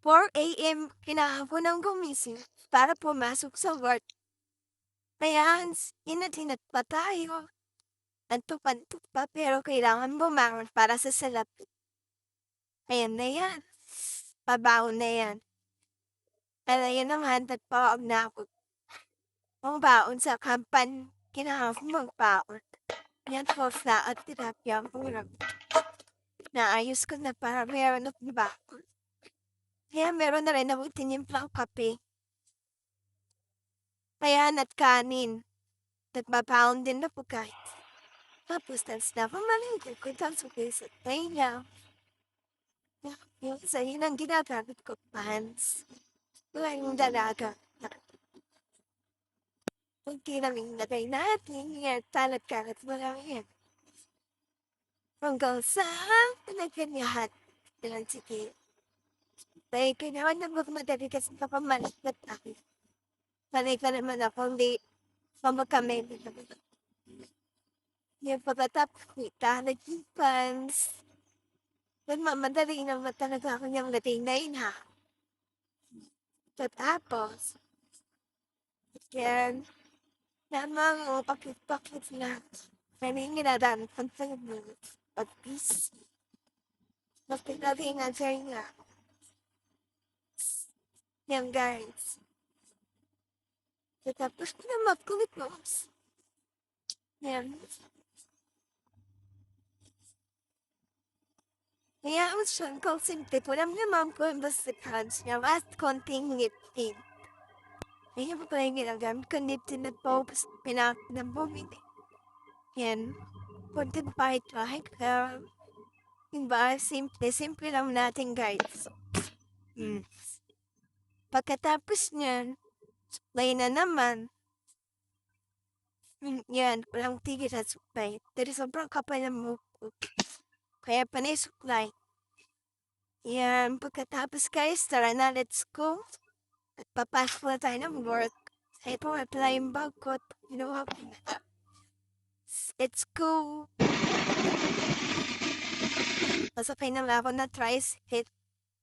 4 AM kinahapon ang gumising para pumasok sa work. Kaya inat-inat pa tayo. Antok-antok pa pero kailangan bumangon para sa salapi. Ayan na yan. Pabaon na yan. At ayan naman, nagpawag na ako. Ang baon sa kampan, kinahapon magbaon. Yan po sa at terapya ang kurang. Naayos ko na para meron ng baon. Kaya meron na rin akong tinimplang kape. Kaya na't kanin. Nagbabaon din na po guys. Tapos na pamaligo ko tapos sa tayo. Yung sa yun ang ginagamit ko pants. Wala yung dalaga. Kunti lang yung lagay natin. Yan, talat karat mo lang yan. Hanggang sa pinagkanyahan. Ilan sige. Dahil kailangan na magmadali kasi kapamalikat ako. Sanay pa naman ako, hindi pamagkamay. Yung pagkatapos ko, talat yung pants. Madali naman talaga ako niyang lating na yun ha. Tapos, yan, namang pakit-pakit na. May ginadaan pag pag-peace. Mas pinagay nga dyan nga. Yan guys. Tapos ko na magkulit mo. Yan. Kaya ang siyang kong simple po naman ko yung basikans niya at konting ngipin. Kaya po pala yung ginagamit ko ngipin na po pinapinabumili. Yan. Konting pahit-pahit ka. Diba? Simple lang natin guys. Pagkatapos niyan, suklay na naman. Yan, walang tigil sa suklay. Dari sobrang kapal ng mukha. Kaya panay suklay. Yan, pagkatapos guys, tara na, let's go. At papasok na tayo ng work. Sa ito, apply yung bag ko. Ginawa ko na. Let's go. Masakay na lang ako na tricycle.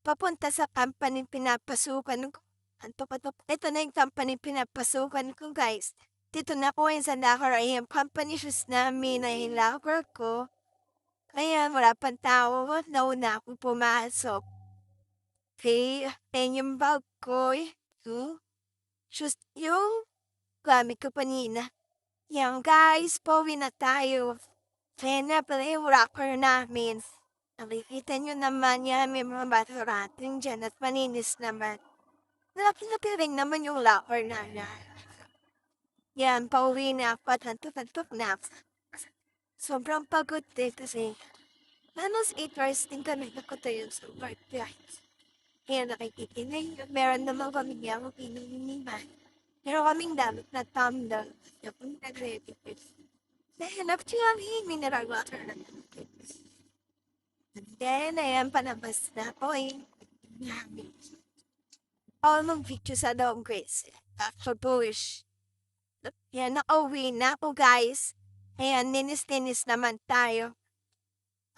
Papunta sa company pinapasukan ko. Ito na yung company pinapasukan ko guys. Dito na ko yung sa locker ay yung company shoes namin ay yung locker ko. Kaya wala pang tao, nauna ako pumasok. Okay, ayun yung bag ko. Shoes yung gamit ko panina. Yan guys, pauwi na tayo. Kaya na pala yung locker namin. Nakikita nyo naman yan, may mga baturating dyan at maninis naman. Laki-laki rin naman yung locker na yan. Yan, pauwi na ako at hantok-hantok na ako. Sobrang pagod din kasi almost 8 hours din kami nakatayo sa work guys. Kaya nakikikinig, meron naman kami yung pininiman. Meron kaming damit na tumbler. Yung nag-ready with. Nahanap siya kami mineral water na. And then, ayan, panabas na ako eh. All ng video sa daong grace. After bullish. Yan, nakauwi na ako guys. Ayan, ninis-ninis naman tayo.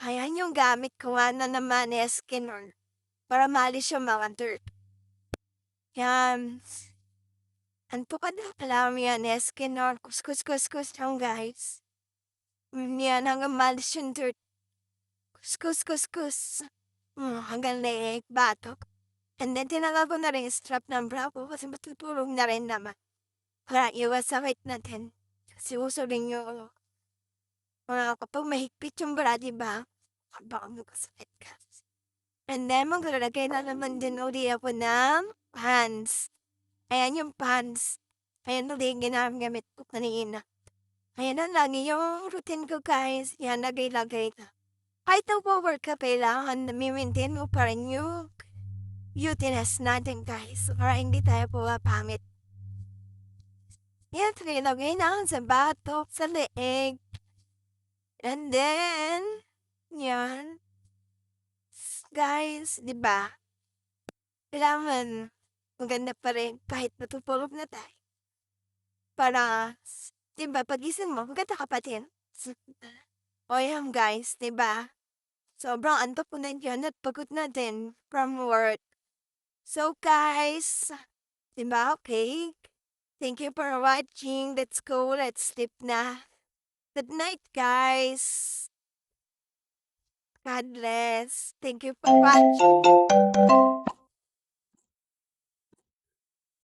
Ayan yung gamit ko na naman ni Eskinor. Para malis yung mga dirt. Yan. Anto ka na pala yan, Eskinor. Kus lang guys. Yan, hanggang malis yung dirt. Kus. Hanggang leeg, batok. And then, tinanggal ko na rin yung strap ng bra ko kasi matutulog na rin naman. Para iwas sakit natin. Kasi uso rin yung kapag mahigpit yung bra, diba? Baka magkasakit ka. And then, maglalagay na naman din uli ako ng pants. Ayan yung pants. Ayan uli yung ginagamit ko kanina. Ayan ang lagi yung routine ko guys. Yan, lagay na. Kahit nag-work ka, kailangan na maintain mo pa rin yung beautiness natin guys. Para hindi tayo pumapangit. Yan, nilagay na sa batok, sa leeg. And then, yan. Guys, di ba? Kailangan maganda pa rin kahit natutulog na tayo. Para, di ba, pag-isip mo, maganda ka pa din. O yan guys, di ba? Sobrang antok ko na yan at pagod na din from work. So guys, diba okay? Thank you for watching. Let's go. Let's sleep na. Good night, guys. God bless. Thank you for watching.